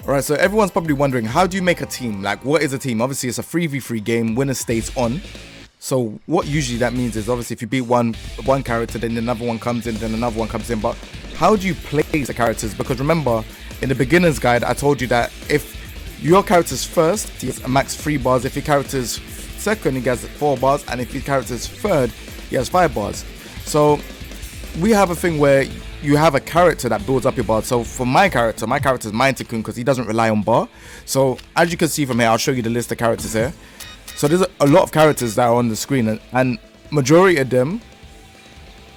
Alright, so everyone's probably wondering, how do you make a team? Like, what is a team? Obviously, it's a 3v3 game, winner stays on. So what usually that means is, obviously, if you beat one character, then another one comes in, then another one comes in. But how do you place the characters? Because remember, in the beginner's guide, I told you that if your character's first, he has a max 3 bars. If your character's second, he has 4 bars. And if your character's third, he has 5 bars. So we have a thing where you have a character that builds up your bar. So for my character is Mindtikun, because he doesn't rely on bar. So as you can see from here, I'll show you the list of characters here. So there's a lot of characters that are on the screen, and majority of them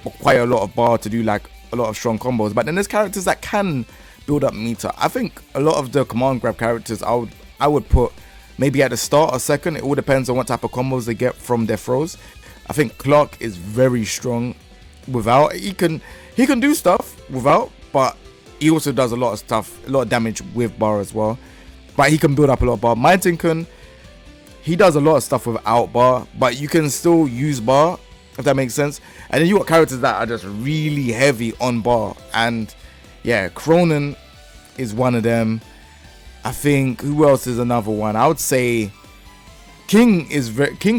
require a lot of bar to do like a lot of strong combos. But then there's characters that can build up meter. I think a lot of the command grab characters I would put maybe at the start or second. It all depends on what type of combos they get from their throws. I think Clark is very strong without. He can do stuff without, but he also does a lot of stuff, a lot of damage with bar as well. But he can build up a lot of bar. Mindtikun, he does a lot of stuff without bar, but you can still use bar, if that makes sense. And then you got characters that are just really heavy on bar, and yeah, Cronin is one of them. I think, who else is another one? I would say King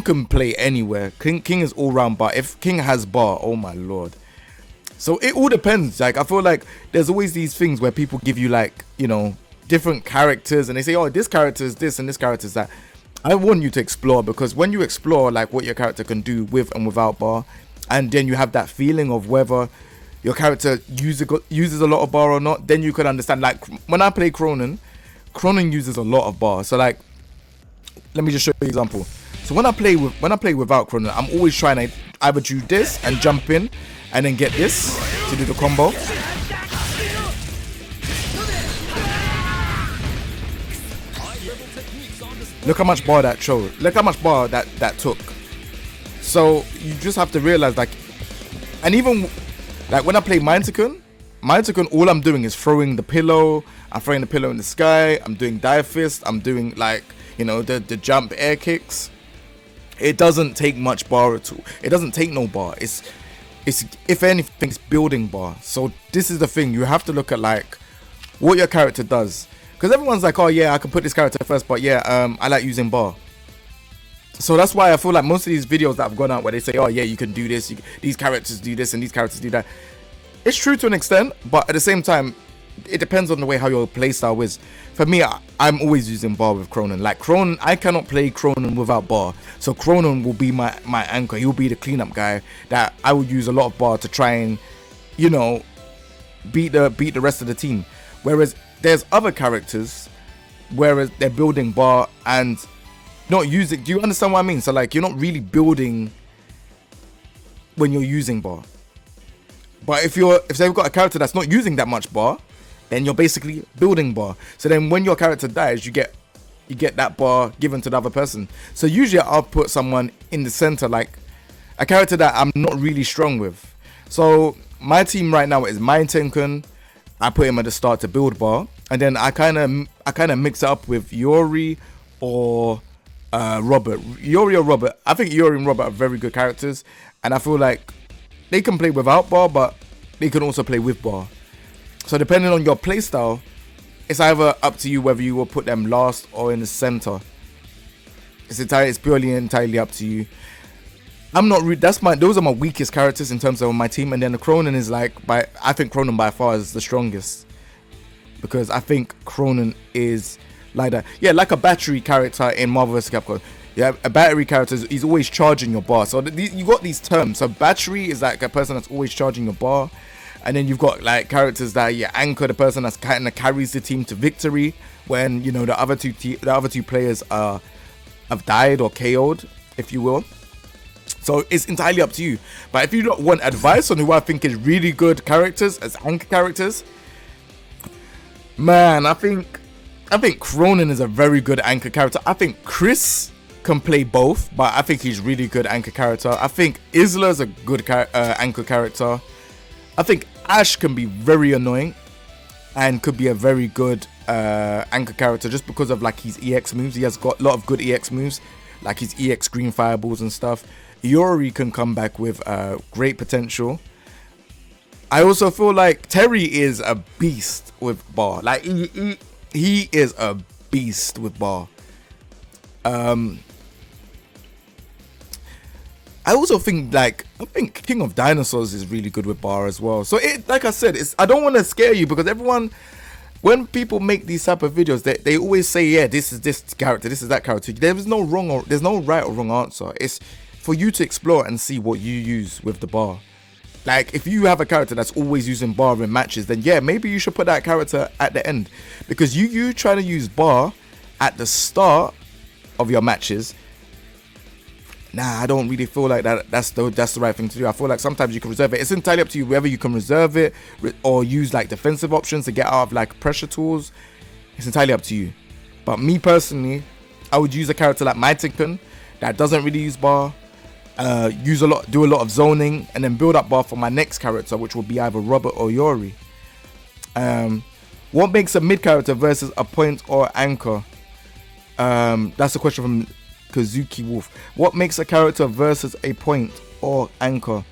can play anywhere. King is all round bar. If King has bar, oh my lord. So it all depends. Like, I feel like there's always these things where people give you, like, you know, different characters, and they say, oh, this character is this and this character is that. I want you to explore, because when you explore like what your character can do with and without bar, and then you have that feeling of whether your character uses a lot of bar or not, then you could understand. Like when I play Cronin uses a lot of bar. So like, let me just show you an example. So when I play without Cronin, I'm always trying to either do this and jump in and then get this to do the combo. Look how much bar that showed. Look how much bar that took. So you just have to realize, like, and even like when I play Mindtikun, all I'm doing is throwing the pillow. I'm throwing the pillow in the sky. I'm doing dive fist. I'm doing, like, you know, the jump air kicks. It doesn't take much bar at all. It doesn't take no bar. It's if anything, it's building bar. So this is the thing. You have to look at like what your character does. Because everyone's like, oh yeah, I can put this character first, but yeah, I like using bar. So that's why I feel like most of these videos that have gone out where they say, oh yeah, you can do this, these characters do this and these characters do that. It's true to an extent, but at the same time, it depends on the way how your playstyle is. For me, I'm always using bar with Cronin. Like Cronin, I cannot play Cronin without bar. So Cronin will be my anchor. He'll be the cleanup guy that I would use a lot of bar to try and, you know, beat the rest of the team. Whereas there's other characters whereas they're building bar and not using. Do you understand what I mean? So like, you're not really building when you're using bar. But if they've got a character that's not using that much bar, then you're basically building bar. So then when your character dies, you get that bar given to the other person. So usually I'll put someone in the center, like a character that I'm not really strong with. So my team right now is Mindtikun. I put him at the start to build bar, and then I kind of mix it up with Yuri or Robert. Yuri or Robert. I think Yuri and Robert are very good characters, and I feel like they can play without bar, but they can also play with bar. So depending on your playstyle, it's either up to you whether you will put them last or in the center. It's purely entirely up to you. I'm not. Those are my weakest characters in terms of my team, and then the Cronin is like I think Cronin by far is the strongest, because I think Cronin is like that. Yeah, like a battery character in Marvel vs. Capcom. Yeah, a battery character he's always charging your bar. So you got these terms. So battery is like a person that's always charging your bar, and then you've got like characters that anchor, the person that's kind of carries the team to victory when, you know, the other two players have died or KO'd, if you will. So it's entirely up to you. But if you don't want advice on who I think is really good characters as anchor characters, man, I think Cronin is a very good anchor character. I think Chris can play both, but I think he's really good anchor character. I think Isla's a good anchor character. I think Ash can be very annoying and could be a very good anchor character just because of like his EX moves. He has got a lot of good EX moves, like his EX green fireballs and stuff. Yuri can come back with great potential. I also feel like Terry is a beast with bar. Like he is a beast with bar. I also think I think King of Dinosaurs is really good with bar as well. So like I said, I don't want to scare you, because everyone, when people make these type of videos, they always say, yeah, this is this character, this is that character. There's no right or wrong answer. It's for you to explore and see what you use with the bar. Like, if you have a character that's always using bar in matches, then yeah, maybe you should put that character at the end, because you trying to use bar at the start of your matches. Nah, I don't really feel like that's the right thing to do. I feel like sometimes you can reserve it. It's entirely up to you whether you can reserve it or use like defensive options to get out of like pressure tools. It's entirely up to you. But me personally, I would use a character like Mythican that doesn't really use bar, do a lot of zoning, and then build up bar for my next character, which will be either Robert or Yori. What makes a mid character versus a point or anchor? That's a question from Kazuki Wolf. What makes a character versus a point or anchor?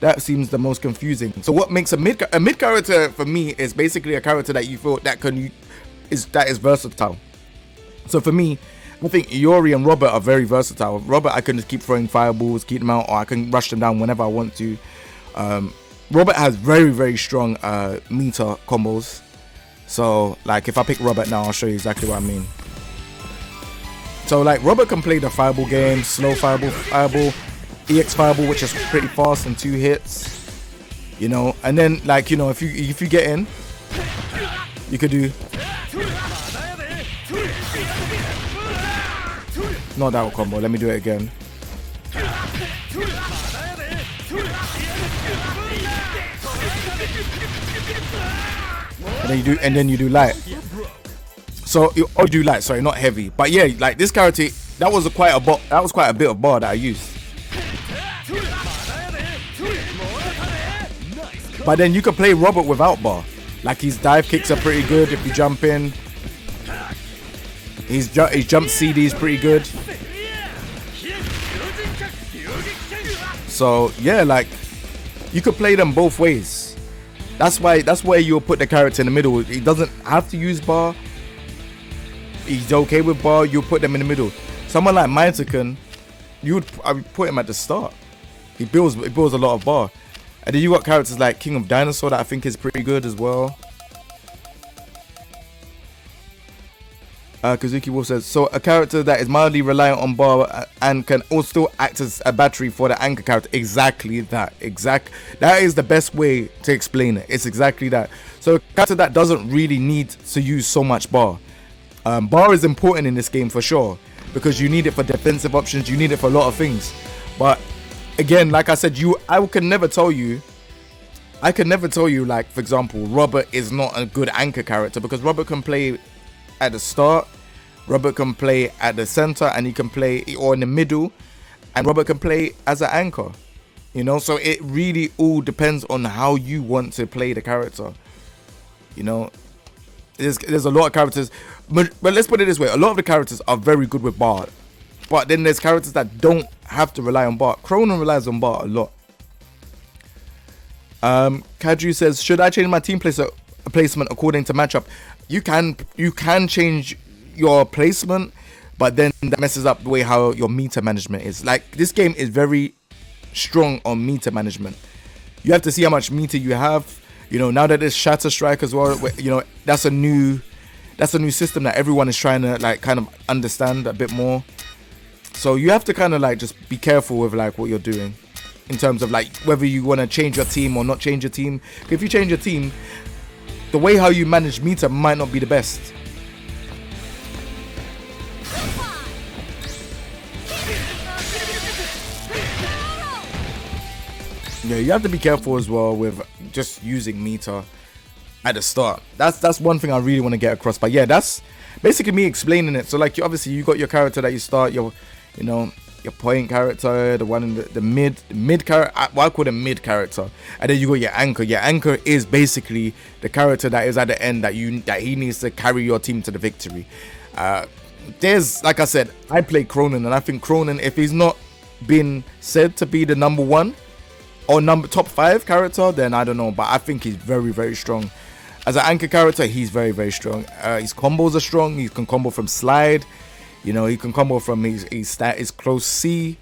That seems the most confusing. So what makes a mid character for me is basically a character that you feel that is versatile. So for me, I think Yori and Robert are very versatile. Robert, I can just keep throwing fireballs, keep them out, or I can rush them down whenever I want to. Robert has very, very strong meter combos. So like if I pick Robert now, I'll show you exactly what I mean. So like Robert can play the fireball game, slow fireball, EX fireball, which is pretty fast in 2 hits, you know. And then like, you know, if you get in, you could do not that combo. Let me do it again. And then you do light. So you do light, sorry, not heavy. But yeah, like this character, that was quite a bit of bar that I used. But then you can play Robert without bar. Like his dive kicks are pretty good if you jump in. His jump CD is pretty good. So yeah, like you could play them both ways. That's where you'll put the character in the middle. He doesn't have to use bar. He's okay with bar. You'll put them in the middle. Someone like Mythican, I would put him at the start. He builds a lot of bar. And then you got characters like King of Dinosaur that I think is pretty good as well. Kazuki Wolf says, so a character that is mildly reliant on bar and can also act as a battery for the anchor character. Exactly that. That is the best way to explain it. It's exactly that. So a character that doesn't really need to use so much bar. Bar is important in this game for sure, because you need it for defensive options, you need it for a lot of things. But again, like I said, I can never tell you, like, for example, Robert is not a good anchor character, because Robert can play at the start, Robert can play at the center, and he can play or in the middle, and Robert can play as an anchor, you know. So it really all depends on how you want to play the character, you know. There's a lot of characters, but let's put it this way, a lot of the characters are very good with bar, but then there's characters that don't have to rely on bar. Cronin relies on bar a lot. Kadru says, should I change my team placement according to matchup? You can change your placement, but then that messes up the way how your meter management is. Like, this game is very strong on meter management. You have to see how much meter you have. You know, now that there's Shatter Strike as well, you know, that's a new system that everyone is trying to like kind of understand a bit more. So you have to kind of like just be careful with like what you're doing in terms of like whether you want to change your team or not change your team. If you change your team, the way how you manage meter might not be the best. Yeah, you have to be careful as well with just using meter at the start. That's one thing I really want to get across. But yeah, that's basically me explaining it. So like, obviously you got your character that you start, your point character, the one in the mid character, well, I call them mid character, and then you got your anchor. Your anchor is basically the character that is at the end that he needs to carry your team to the victory. There's, like I said, I play Cronin, and I think Cronin, if he's not been said to be the number 1 or top 5 character, then I don't know, but I think he's very, very strong. as an anchor character, he's very, very strong. His combos are strong. He can combo from slide. You know, he can combo from his close C.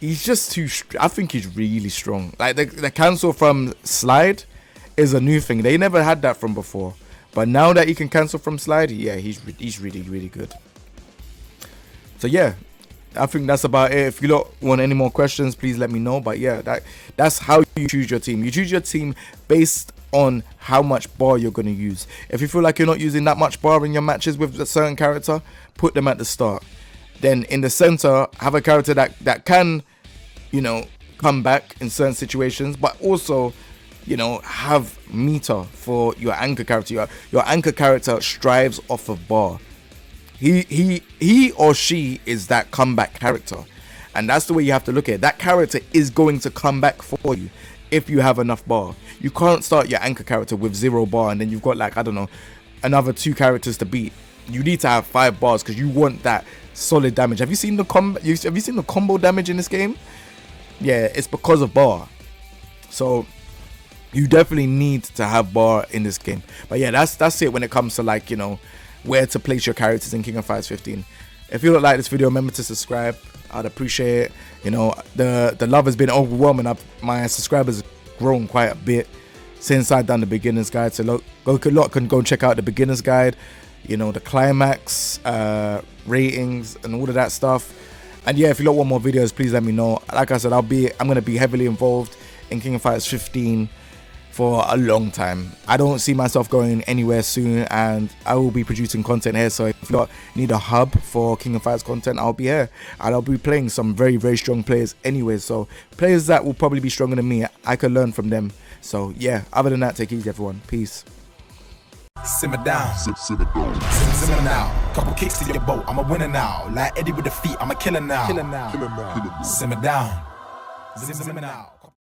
He's just too. I think he's really strong. Like the cancel from slide is a new thing. They never had that from before. But now that he can cancel from slide, yeah, he's really, really good. So yeah, I think that's about it. If you don't want any more questions, please let me know. But yeah, that's how you choose your team. You choose your team based on how much bar you're going to use. If you feel like you're not using that much bar in your matches with a certain character, put them at the start. Then in the center, have a character that can, you know, come back in certain situations, but also, you know, have meter for your anchor character. Your anchor character strives off of bar. He or she is that comeback character, and that's the way you have to look at it. That character is going to come back for you if you have enough bar. You can't start your anchor character with 0 bar and then you've got, like, I don't know, another 2 characters to beat. You need to have 5 bars because you want that solid damage. Have you seen the combo damage in this game? Yeah, it's because of bar. So you definitely need to have bar in this game. But yeah, that's it when it comes to, like, you know, where to place your characters in King of Fighters 15. If you don't like this video, remember to subscribe. I'd appreciate it. You know, the love has been overwhelming. My subscribers grown quite a bit since I've done the beginner's guide. So can go check out the beginner's guide, you know, the climax ratings and all of that stuff. And yeah, if you don't want more videos, please let me know. Like I said, I'm gonna be heavily involved in King of Fighters 15 for a long time. I don't see myself going anywhere soon, and I will be producing content here. So if you need a hub for King of Fighters content, I'll be here, and I'll be playing some very, very strong players anyway. So players that will probably be stronger than me, I can learn from them. So yeah, other than that, take it easy, everyone. Peace. Simmer down, simmer now. Couple kicks to your boat, I'm a winner now. Like Eddie with the feet, I'm a killer now. Simmer down, simmer now.